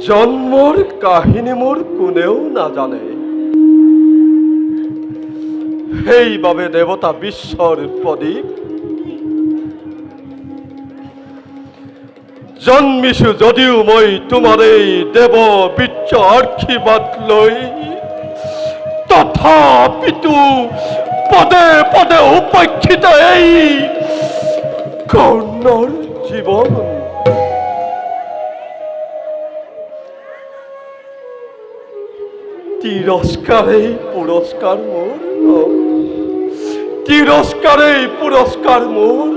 জন্মৰ কাহিনী মোৰ কোনেও নাজানে। সেইবাবে দেৱতা বিশ্বৰ প্ৰদীপ জন্মিছো যদিও মই তোমাৰ এই দেৱ বীৰ্য আশীৰ্বাদ লৈ, তথাপিতো পদে পদে উপেক্ষিত এই কৰ্ণৰ জীৱন। তিৰস্কাৰেই পুৰস্কাৰ মোৰ, তিৰস্কাৰেই পুৰস্কাৰ মোৰ,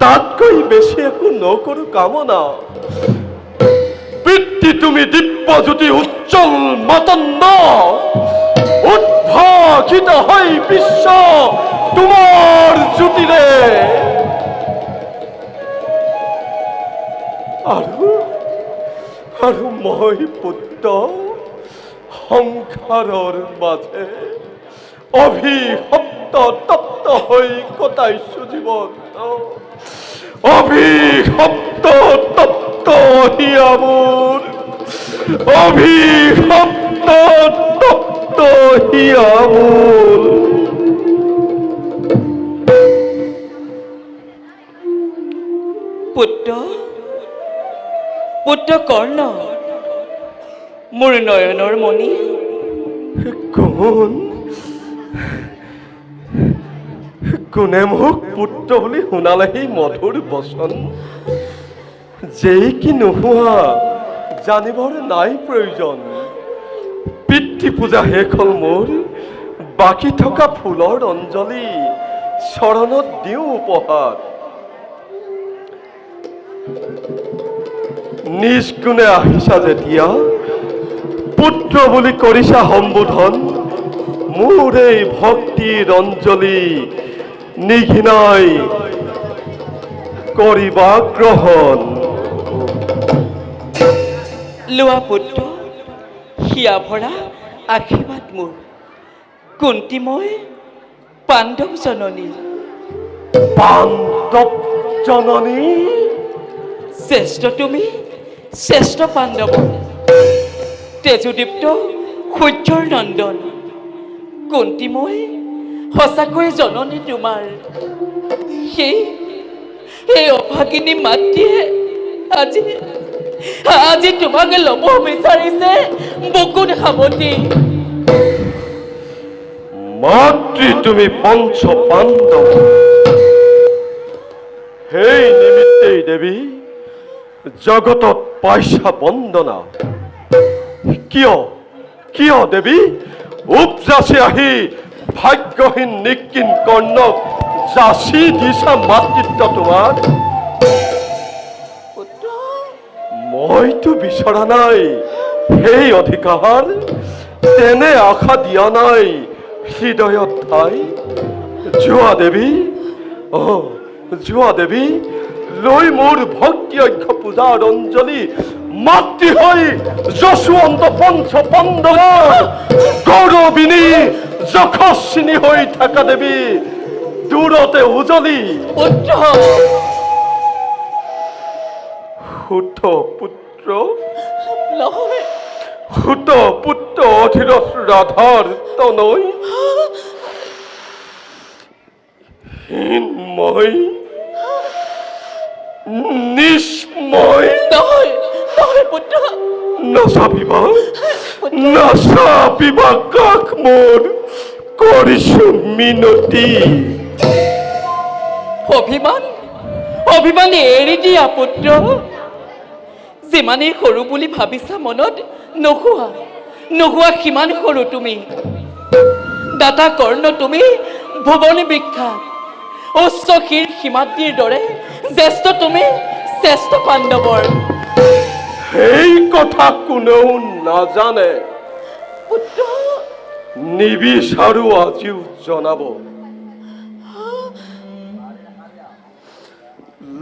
তাতকৈ বেছি একো নকৰো কামনা। পিতৃ তুমি দিব্যজ্যোতি উজ্জ্বল মাতন্ন, উদ্ভাসিত হয় বিশ্ব তোমাৰ জ্যোতিৰে। আৰু মই পুত্ৰ সংসাৰৰ মাজে অভিশপ্ত তপ্ত হৈ কটাইছো জীৱন। অভিশপ্ত তপ্ত হিয়া মোৰ, অভিশপ্ত তপ্ত হিয়া মোৰ। পুত্ৰ পুত্ৰ কৰ্ণ, মোৰ নয়নৰ মণি। কোনে মোক পুত্ৰ বুলি শুনালেহি মধুৰ বচন, যেই কি নোহোৱা জানিবৰ নাই প্ৰয়োজন। পিতৃ পূজা শেষ হ'ল মোৰ, বাকী থকা ফুলৰ অঞ্জলি চৰণত দিওঁ উপহাৰ। নিজ গুণে আহিছা যেতিয়া, পুত্ৰ বুলি কৰিছা সম্বোধন, মোৰ এই ভক্তিৰ অঞ্জলি নিঘিনাই কৰিবা গ্ৰহণ। লোৱা পুত্ৰ, হিয়া ভৰা আশীৰ্বাদ মোৰ, কুন্তি মই পাণ্ডৱ জননী। পাণ্ডৱ জননী? শ্ৰেষ্ঠ তুমি, শ্ৰেষ্ঠ পাণ্ডৱ, তেজোদীপ্ত সূৰ্যৰ নন্দন। কুন্তি মই সঁচাকৈ জননী তোমাৰ। সেই অভাগিনী মাতৃয়ে আজি তোমাক ল'ব বিচাৰিছে বকুত সাৱতী। মাতৃ তুমি পঞ্চ পাণ্ডৱ, সেই নিমিত্তেই দেৱী জগতত পাইছা বন্দনা। কিয় দেৱী উপজাচি আহি ভাগ্যহীন নিকিন কৰ্ণক যাচি দিছা মাতৃত্ব তোমাৰ? মইতো বিচৰা নাই সেই অধিকাৰ, তেনে আশা দিয়া নাই হৃদয়ত ঠাই। যোৱা দেৱী, যোৱা দেৱী, লৈ মোৰ ভক্তি অক্ষ পূজাৰ অঞ্জলি, মাতৃ হৈ যশোৱন্ত পঞ্চ পাণ্ডৱৰ গৌৰবিনী যশস্বিনী হৈ থাকা দেৱী দূৰতে উজলি। সুত পুত্ৰ, সুত পুত্ৰ অধীৰথ ৰাধাৰ তনয়, হীনময় নিষ্ময়। নাচাপিবা, নাচাপিবা কাষ মোৰ, কৰিছো মিনতি। অভিমান এৰি দিয়া পুত্ৰ। যিমানেই সৰু বুলি ভাবিছা মনত নোহোৱা সিমান সৰু তুমি। দাতা কৰ্ণ তুমি ভুৱনী বিখ্যাত, উচ্চ শিৰ সীমাদ্ৰীৰ দৰে জ্যেষ্ঠ তুমি শ্ৰেষ্ঠ পাণ্ডৱৰ। সেই কথা কোনেও নাজানে, নিবিচাৰো আজিও জনাব।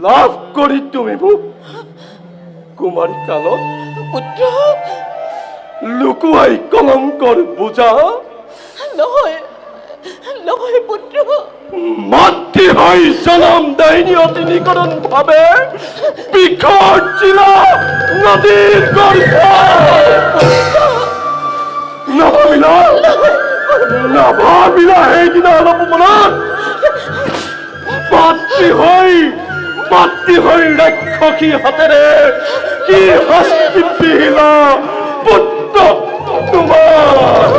লাভ কৰি তুমি মোক কুমাৰী কালত লুকুৱাই কলংকৰ বোজা। নহয় পুত্ৰ, মাতৃ হৈ জনম দায়িনী অতিনিকৰণ ভাৱে বিষৰ চিলা নদীৰ গৰ্ভ নাভাবিলা সেইদিনা অলপ মনত মাতৃ হৈ ৰাক্ষসী হাতেৰে কি শাস্তি দিলা পুত্ৰ তোমাৰ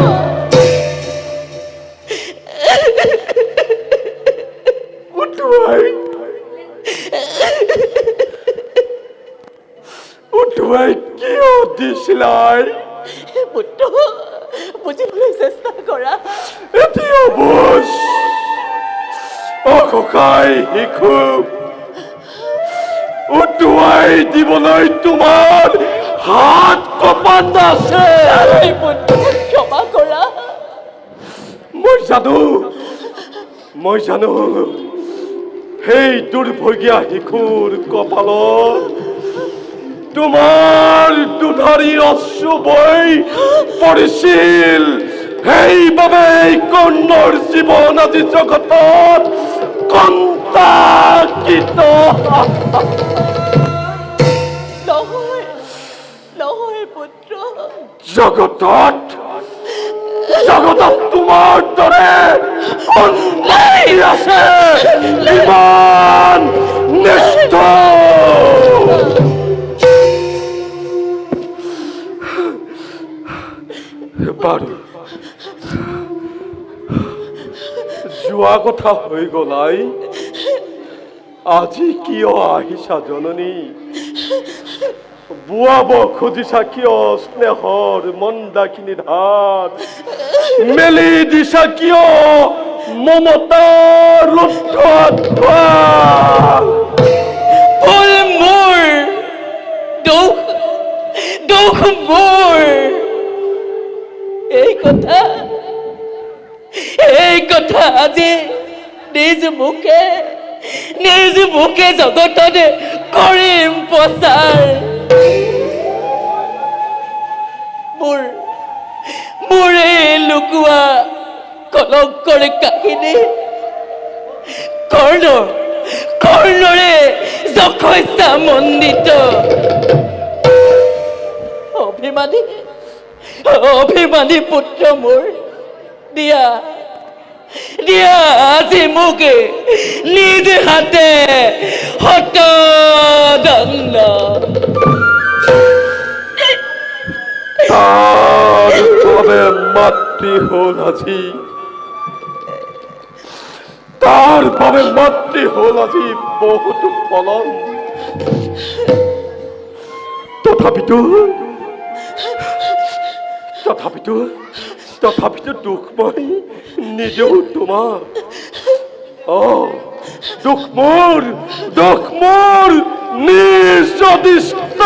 উঠুৱাই কিয় দিছিলাই পুত্ৰ বুজিবলৈ চেষ্টা কৰা এতিয়া বুজ অককাই শিশু উঠুৱাই দিবলৈ তোমাৰ হাত কপাত আছে পুত্ৰ ক্ষমা কৰা মই জানো সেই দুৰ্ভগীয়া শিশুৰ কপালত তোমাৰ দুধাৰীৰ অশ্ৰু বৈ পৰিছিল সেইবাবে কৰ্ণৰ জীৱন আজি জগতত কণ্টাকিত নহয় পুত্ৰ জগতত তোমাৰ দৰে অন্যায় আছে ইমান নিষ্ঠুৰ বাৰু যোৱা কথা হৈ গলাই আজি কিয় আহিছা জননী বোৱাব খুজিছা কিয় স্নেহৰ মন্দাকিনী ধাৰ মেলি দিছা কিয় মমতাৰ লুদ্ধ ভুল মোৰ দুখ মোৰ এই কথা আজি নিজ মুখে জগতত কৰিম প্ৰচাৰ মোৰ এই লুকুৱা কলংকৰ কাহিনী কৰ্ণৰে যশস্যা মণ্ডিত অভিমানী পুত্ৰ মোৰ দিয়া আজি মোক নিজ হাতে হতদণ্ড মাতৃ হল আজি তাৰ বাবে মাতৃ হল আজি বহুতো পলম তথাপিতো দুখ মই নিদিও তোমাক দুখ মোৰ নিজ অদিষ্ট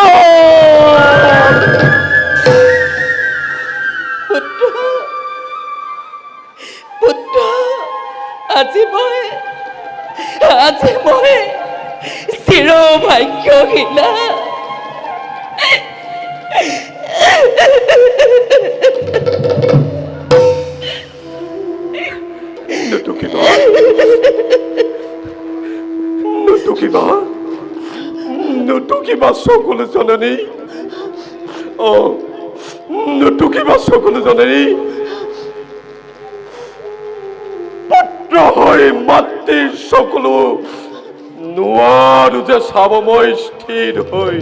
পুত্ৰ আজি মই চিৰ ভাগ্যহীনা নুটুকিবা চকুলো জননী নুটুকিবা চকুলো জননী পুত্ৰ হৈ মাতৃৰ চকুলো নোৱাৰো যে চাব মই স্থিৰ হৈ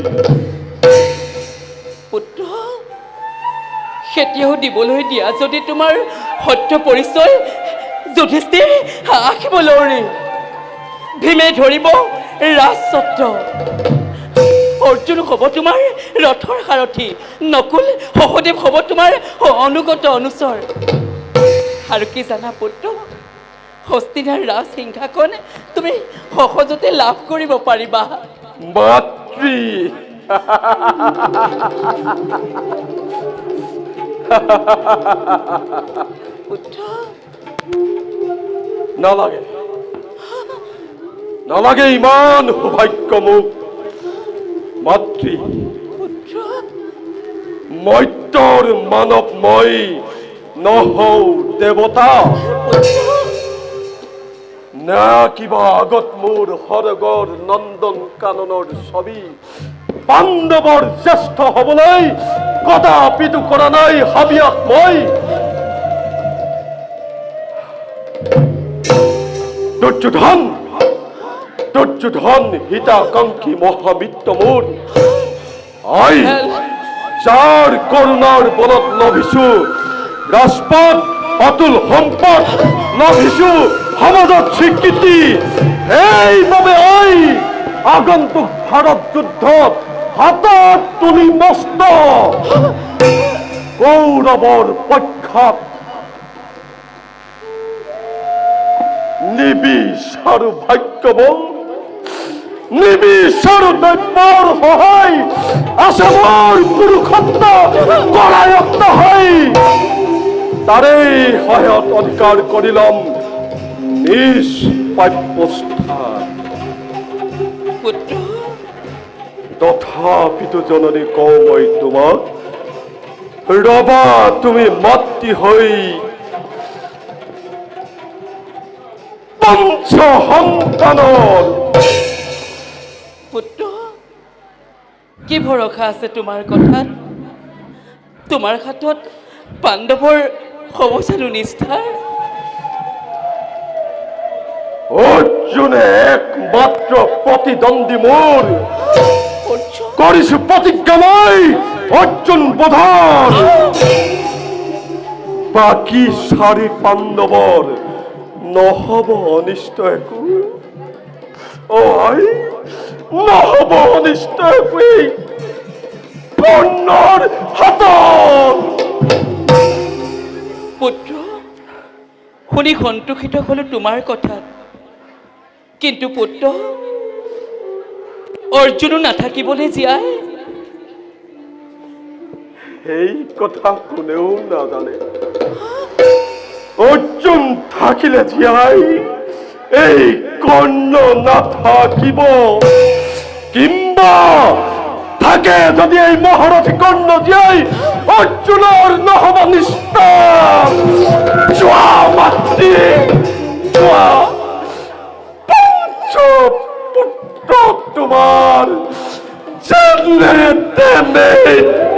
পুত্ৰ খেতিও দিবলৈ দিয়া যদি তোমাৰ সত্য পৰিচয় যুধিষ্ঠিৰ আঁকিবলৈ ভীমে ধৰিব ৰাজছত্ৰ অৰ্জুন হ'ব তোমাৰ ৰথৰ সাৰথি নকুল সহদেৱ হ'ব তোমাৰ অনুগত অনুচৰ আৰু কি জানা পুত্ৰ হস্তিনাৰ ৰাজসিংহাসন তুমি সহজতে লাভ কৰিব পাৰিবা মাতৃ পুত্ৰ নালাগে ইমান সৌভাগ্য মোক মাতৃ মৰ্ত্যৰ মানৱ মই নহও দেৱতা না কিবা আগত মোৰ সৰগৰ নন্দন কাননৰ ছবি পাণ্ডৱৰ জ্যেষ্ঠ হবলৈ কদাপিতো কৰা নাই হাবিয়াক মই। দুৰ্যোধন হিতাকাংক্ষী মহামিত্ৰ মোৰ। যাৰ কৰুণাৰ বলত লভিছো ৰাজপাট, অতুল সম্পদ লভিছো সমাজত স্বীকৃতি। এইবাবে আগন্তুক ভাৰত যুদ্ধত হাতত তুলি মস্ত কৌৰৱৰ পক্ষত নিবিচাৰো ভাগ্যবল, নিবিচাৰো দৈব্যৰ সহায়। আছে মোৰ পুৰুষত্ব কৰায়ত্ত হৈ তাৰেই সহায়ত অধিকাৰ কৰি ল'ম নিজ প্ৰাপ্যস্থান। তথাপিতো জননী কওঁ মই তোমাক, ৰবা তুমি মাতৃ হৈ পঞ্চ সন্তানৰ। পুত্ৰ, কি ভৰসা আছে তোমাৰ কথাত? তোমাৰ হাতত পাণ্ডৱৰ সমস্যাটো নিষ্ঠাৰ। অৰ্জুনে একমাত্ৰ প্ৰতিদ্বন্দ্বী মোৰ। কৰিছো প্ৰতিজ্ঞা মই অৰ্জুন বধৰ। বাকী 4 পাণ্ডৱৰ নহব অনিষ্ট একো। নহব অনিষ্ট একোৱেই কৰ্ণৰ হাতত। পুত্ৰ, শুনি সন্তোষিত হলো তোমাৰ কথাত, কিন্তু পুত্ৰ অৰ্জুনো নাথাকিবলৈ জীয়াই। এই কথা কোনেও নাজানে। অৰ্জুন থাকিলে জীয়াই এই কৰ্ণ নাথাকিব। কিম্বা থাকে যদি এই মহাৰথী কৰ্ণ জীয়াই অৰ্জুনৰ নহব নিষ্ঠাৰ। চোৱা মাতৃ, চোৱা পঞ্চপুত্ৰ তোমাৰ যেনে তেনে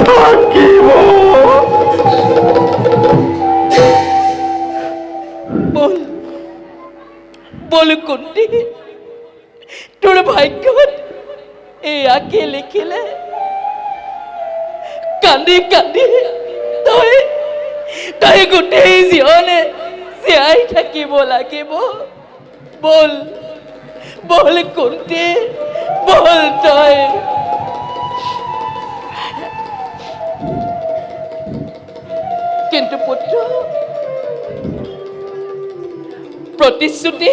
থাকিব। বল কুন্তি, তোৰ ভাগ্যত এয়াকে লিখিলে। কান্দি কান্দি তই গোটেই জীৱনে জীয়াই থাকিব লাগিব। বল কুন্তি, বল তই। কিন্তু পুত্ৰ, প্ৰতিশ্ৰুতি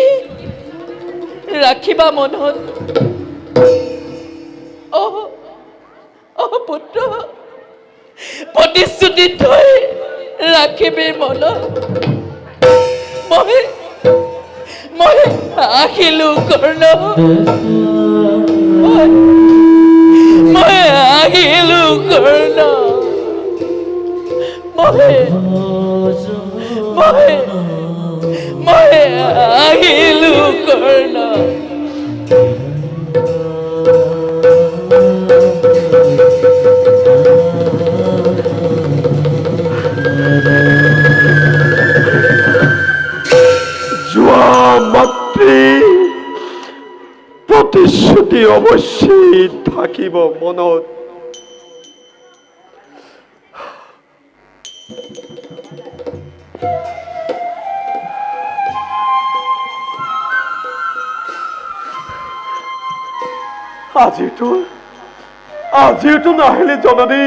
ৰাখিবা মনত। পুত্ৰ, প্ৰতিশ্ৰুতি থৈ ৰাখিবি মনত। মই আহিলো কৰ্ণ, মই আহিলো কৰ্ণ, মই আহিলো কৰ্ণ। যোৱা মাতৃ প্ৰতিশ্ৰুতি অৱশ্যেই থাকিব মনত। আজিতো নাহিলে জননী।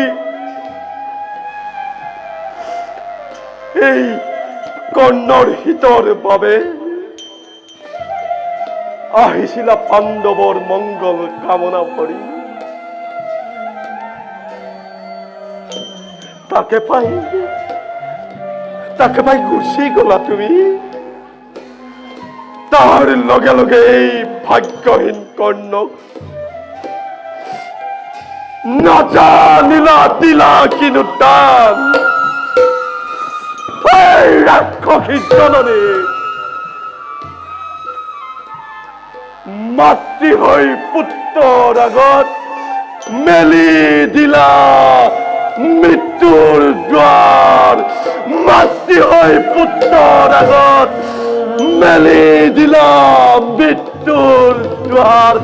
এই কৰ্ণৰ হিতৰ বাবে আহিছিলা পাণ্ডৱৰ মংগল কামনা কৰি। তাকে পাই গুচি গলা তুমি। তাৰ লগে লগে এই ভাগ্যহীন কৰ্ণক নাজানিলা দিলা কিনো দান। ৰাক্ষসী জননী, মাতৃ হৈ পুত্ৰৰ আগত মেলি দিলা মৃত্যুৰ দ্বাৰ, মাতৃ হয় পুত্ৰৰ আগত মেলি দিলা মৃত্যুৰ দ্বাৰ।